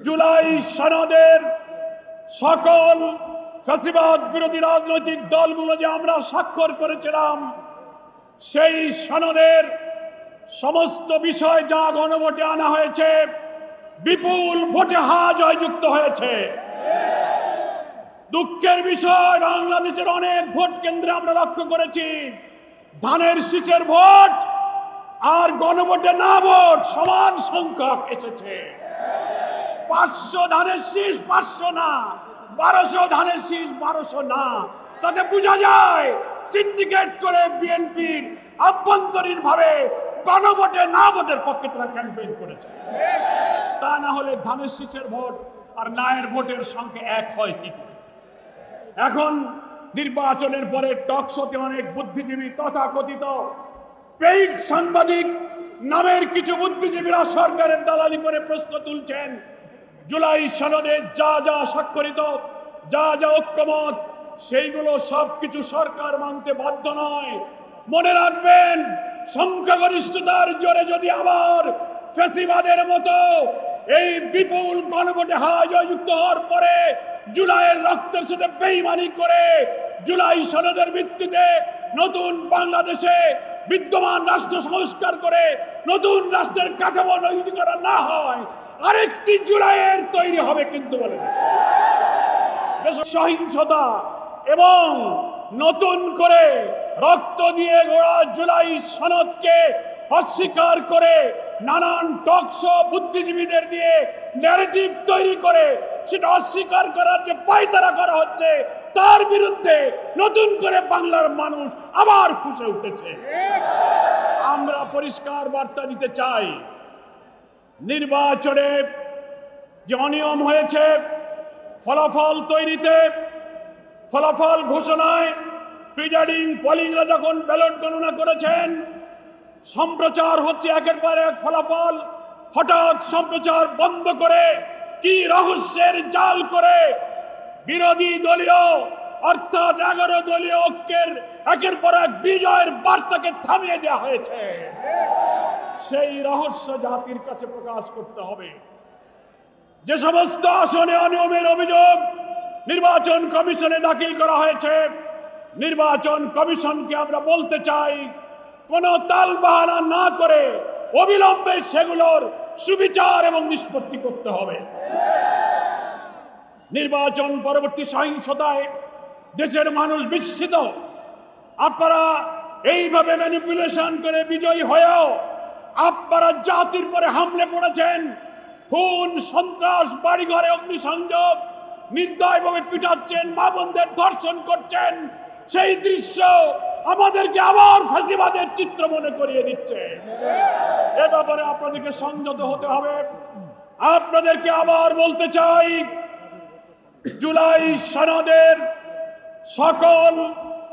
জুলাই সনদের সকল ফ্যাসিবাদ বিরোধী রাজনৈতিক দলগুলো যে আমরা স্বাক্ষর করেছিলাম, সেই সনদের সমস্ত বিষয় যা গণভোটে আনা হয়েছে, বিপুল ভোটে জয়যুক্ত হয়েছে। দুঃখের বিষয়, বাংলাদেশের অনেক ভোট কেন্দ্রে আমরা লক্ষ্য করেছি ধানের শীষের ভোট আর গণভোটে না ভোট সমান সংখ্যক এসেছে। 500 ধানের শীষ 500 না, 1200 ধানের শীষ 1200 না। তাতে বোঝা যায় সিন্ডিকেট করে বিএনপির আভ্যন্তরীণ ভাবে গণভোটে না ভোটের পক্ষে তারা ক্যাম্পেইন করেছে। তা না হলে ধানের শীষের ভোট আর নায়ের ভোটের সংখ্যা এক হয় কি করে? এখন নির্বাচনের পরে টক শোতে অনেক বুদ্ধিজীবী তথাকথিত পেইড সাংবাদিক নামের কিছু বুদ্ধিজীবীরা সরকারের দালালি করে প্রশ্ন তুলছেন, জুলাই সনদে যা যা স্বাক্ষরিত, যা যা ঐক্যমত, সেইগুলো সবকিছু সরকার মানতে বাধ্য নয়। মনে রাখবেন, সংখ্যাগরিষ্ঠতার জোরে যদি আবার ফ্যাসিবাদের মতো এই বিপুল গণভোটে জয়যুক্ত হওয়ার পরে জুলাইয়ের রক্তের সাথে বেইমানি করে জুলাই সনদের ভিত্তিতে নতুন বাংলাদেশে বিদ্যমান রাষ্ট্র সংস্কার করে নতুন রাষ্ট্রের কাঠামো তৈরি করা না হয়, আরেকটি জুলাইয়ের তৈরি হবে কিন্তু বলে সহিংসতা এবং নতুন করে রক্ত দিয়ে গড়া জুলাই সনদকে অস্বীকার করে নানান টকশো বুদ্ধিজীবীদের দিয়ে ন্যারেটিভ তৈরি করে সেটা অস্বীকার করার যে পায়তারা করা হচ্ছে, তার বিরুদ্ধে নতুন করে বাংলার মানুষ আবার ফুঁসে উঠেছে। আমরা পরিষ্কার বার্তা দিতে চাই, নির্বাচনে যে অনিয়ম হয়েছে, ফলাফল তৈরিতে, ফলাফল ঘোষণায়, প্রিজাইডিং পোলিংরা যখন ব্যালট গণনা করেছেন, সম্প্রচার হচ্ছে একের পর এক ফলাফল, হঠাৎ সম্প্রচার বন্ধ করে কি রহস্যের জাল করে বিরোধী দলীয় অর্থাৎ 11 দলীয় ঐক্যের একের পর এক বিজয়ের বার্তাকে থামিয়ে দেওয়া হয়েছে। সেই রহস্য জাতির কাছে প্রকাশ করতে হবে। যে সমস্ত আসনে অনিয়মের অভিযোগ নির্বাচন কমিশনে দাখিল করা হয়েছে, নির্বাচন কমিশনকে আমরা বলতে চাই, কোনো তালবাহানা না করে অবিলম্বে সেগুলোর সুবিচার এবং নিষ্পত্তি করতে হবে। নির্বাচন পরবর্তী সহিংসতায় দেশের মানুষ বিস্মিত। আপনারা এইভাবে ম্যানিপুলেশন করে বিজয়ী হয়েও আপনারা জাতির পরে হামলে পড়েছেন, খুন সন্ত্রাস, বাড়িঘরে অগ্নিসংযোগ, নির্দয়ভাবে পিটাচ্ছেন, মা বোনদের ধর্ষণ করছেন। সেই দৃশ্য আমাদেরকে আবার ফ্যাসিবাদের চিত্র মনে করিয়ে দিচ্ছে। এ ব্যাপারে আপনাদেরকে সংযত হতে হবে। আপনাদেরকে আবার বলতে চাই, জুলাই সনদের সকল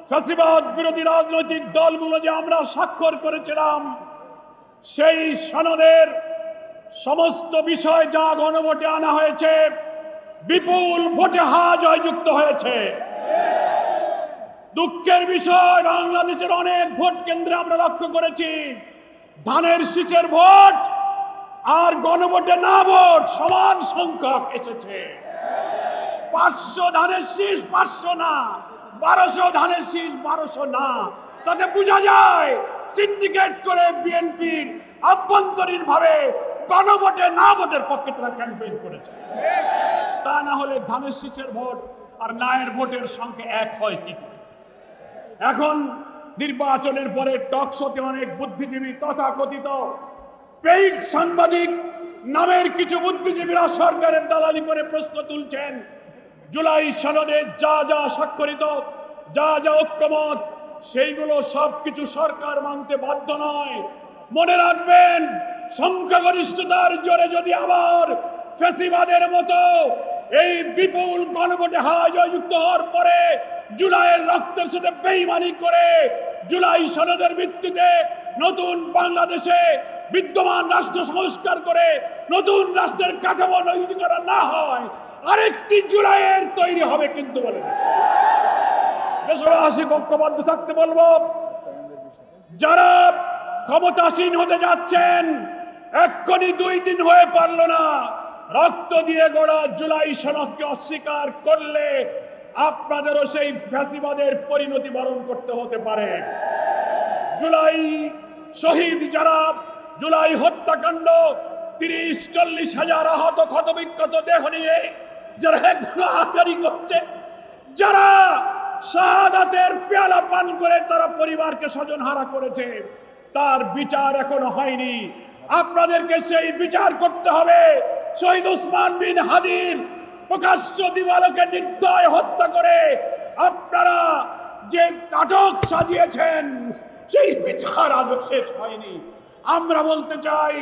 ফ্যাসিবাদ বিরোধী রাজনৈতিক দলগুলো যে আমরা স্বাক্ষর করেছিলাম, সেই সনদের সমস্ত বিষয় যা গণভোটে আনা হয়েছে, বিপুল ভোটে জয়যুক্ত হয়েছে। দুঃখের বিষয়, বাংলাদেশের অনেক ভোট কেন্দ্রে আমরা লক্ষ্য করেছি ধানের শীষের ভোট আর গণভোটে না ভোট সমান সংখ্যক এসেছে। 500 ধানের শীষ 500 না, 1200 ধানের শীষ 1200 না। তাতে বোঝা যায় সিন্ডিকেট করে বিএনপির আভ্যন্তরীণ ভাবে গণভোটে না ভোটের পক্ষে তারা ক্যাম্পেইন করেছে। তা না হলে ধানের শীষের ভোট আর নায়ের ভোটের সংখ্যা এক হয় কি করে? এখন নির্বাচনের পরে টক শোতে অনেক বুদ্ধিজীবী তথাকথিত পেইড সাংবাদিক নামের কিছু বুদ্ধিজীবীরা সরকারের দালালি করে প্রশ্ন তুলছেন, জুলাই সনদে যা যা স্বাক্ষরিত, যা যা ঐক্যমত, সেইগুলো সবকিছু সরকার মানতে বাধ্য নয়। মনে রাখবেন, সংখ্যাগরিষ্ঠতার জোরে যদি আবার ফ্যাসিবাদের মতো এই বিপুল গণভোটে জয়যুক্ত হওয়ার পরে জুলাইয়ের রক্তের সাথে বেইমানি করে জুলাই সনদের ভিত্তিতে নতুন বাংলাদেশে বিদ্যমান রাষ্ট্র সংস্কার করে নতুন রাষ্ট্রের কাঠামো তৈরি করা না হয়, আরেকটি জুলাইয়ের তৈরি হবে কিন্তু বলে দেশবাসী ঐক্যবদ্ধ থাকতে বলবো। যারা ক্ষমতাসীন হতে যাচ্ছেন, এক্ষুনি 2 দিন হয়ে পারল না, রক্ত দিয়ে গড়া জুলাই সনদকে অস্বীকার করলে আপনাদেরও সেই ফ্যাসিবাদের পরিণতি বরণ করতে হতে পারে। জুলাই শহীদ যারা, জুলাই হত্যাকাণ্ড, 30-40 হাজার আহত ক্ষতবিক্ষত দেহ নিয়ে যারা এখনো আহারি করছে, যারা শাহাদাতের পেয়ালা পান করে তারা পরিবারকে স্বজন হারা করেছে, তার বিচার এখনো হয়নি। আপনাদেরকে সেই বিচার করতে হবে। শহীদ ওসমান বিন হাদির প্রকাশ্য দিবালোকে নির্দয় হত্যা করে আপনারা যে নাটক সাজিয়েছেন, সেই বিচার আজও শেষ হয়নি। আমরা বলতে চাই,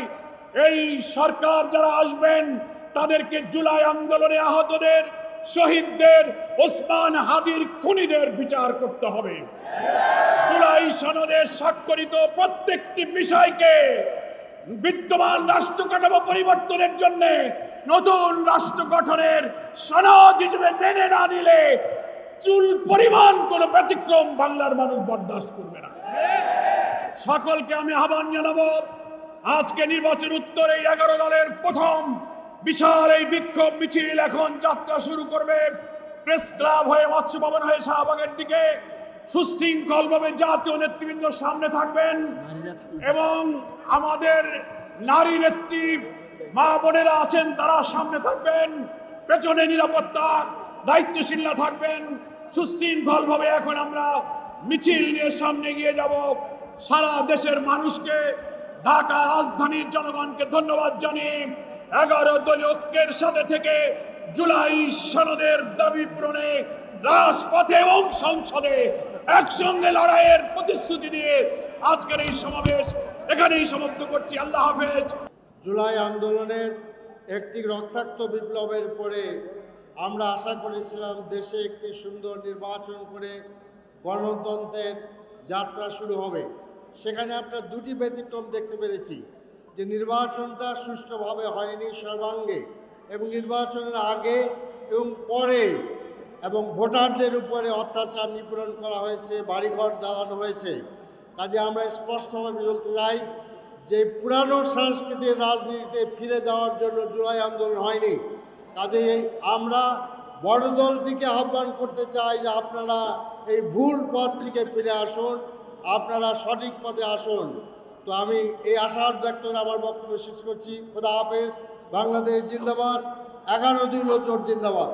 এই সরকার যারা আসবেন তাদেরকে জুলাই আন্দোলনে আহতদের, শহীদদের, ওসমান হাদির খুনিদের বিচার করতে হবে। জুলাই সনদে স্বাক্ষরিত প্রত্যেকটি বিষয়কে বিদ্যমান রাষ্ট্র কাঠামো পরিবর্তনের জন্য নতুন রাষ্ট্র গঠনের সনদ হিসেবে মেনে না নিলে চুল পরিমাণ কোনো ব্যতিক্রম বাংলার মানুষ বরদাস্ত করবে না। সকলকে আমি আহ্বান জানাবো, আজকে নির্বাচন উত্তর এই 11 দলের প্রথম বিশাল এই বিক্ষোভ মিছিল এখন যাত্রা শুরু করবে। প্রেস ক্লাব হয়ে, মৎস্য ভবন হয়ে শাহবাগের দিকে সুশৃঙ্খলভাবে জাতীয় নেতৃবৃন্দ সামনে থাকবেন এবং আমাদের নারী নেত্রী মা বোনেরা আছেন তারা সামনে থাকবেন। পেছনে নিরাপত্তা দায়িত্বশীলরা থাকবেন। সুশৃঙ্খলভাবে এখন আমরা মিছিল নিয়ে সামনে গিয়ে যাব। সারা দেশের মানুষকে, ঢাকা রাজধানীর জনগণকে ধন্যবাদ জানিয়ে 11 দলীয় ঐক্যের সাথে থেকে জুলাই সনদের দাবি পূরণে রাজপথে এবং সংসদে একসঙ্গে লড়াইয়ের প্রতিশ্রুতি দিয়ে আজকের এই সমাবেশ এখানেই সমাপ্ত করছি। আল্লাহ হাফেজ। জুলাই আন্দোলনের একটি রক্তাক্ত বিপ্লবের পরে আমরা আশা করেছিলাম দেশে একটি সুন্দর নির্বাচন করে গণতন্ত্রের যাত্রা শুরু হবে। সেখানে আমরা দুটি ব্যতিক্রম দেখতে পেরেছি, যে নির্বাচনটা সুষ্ঠুভাবে হয়নি সর্বাঙ্গে, এবং নির্বাচনের আগে এবং পরে এবং ভোটারদের উপরে অত্যাচার নিপীড়ন করা হয়েছে, বাড়িঘর জ্বালানো হয়েছে। কাজে আমরা স্পষ্টভাবে বলতে চাই যে পুরানো সাংস্কৃতিক রাজনীতিতে ফিরে যাওয়ার জন্য জুলাই আন্দোলন হয়নি। কাজেই আমরা বড় দলটিকে আহ্বান করতে চাই যে আপনারা এই ভুল পথ থেকে ফিরে আসুন, আপনারা সঠিক পথে আসুন। তো আমি এই আশাবাদ ব্যক্ত করে আমার বক্তব্য শেষ করছি। খোদা হাফেজ। বাংলাদেশ জিন্দাবাদ। 11 দলীয় জোট জিন্দাবাদ।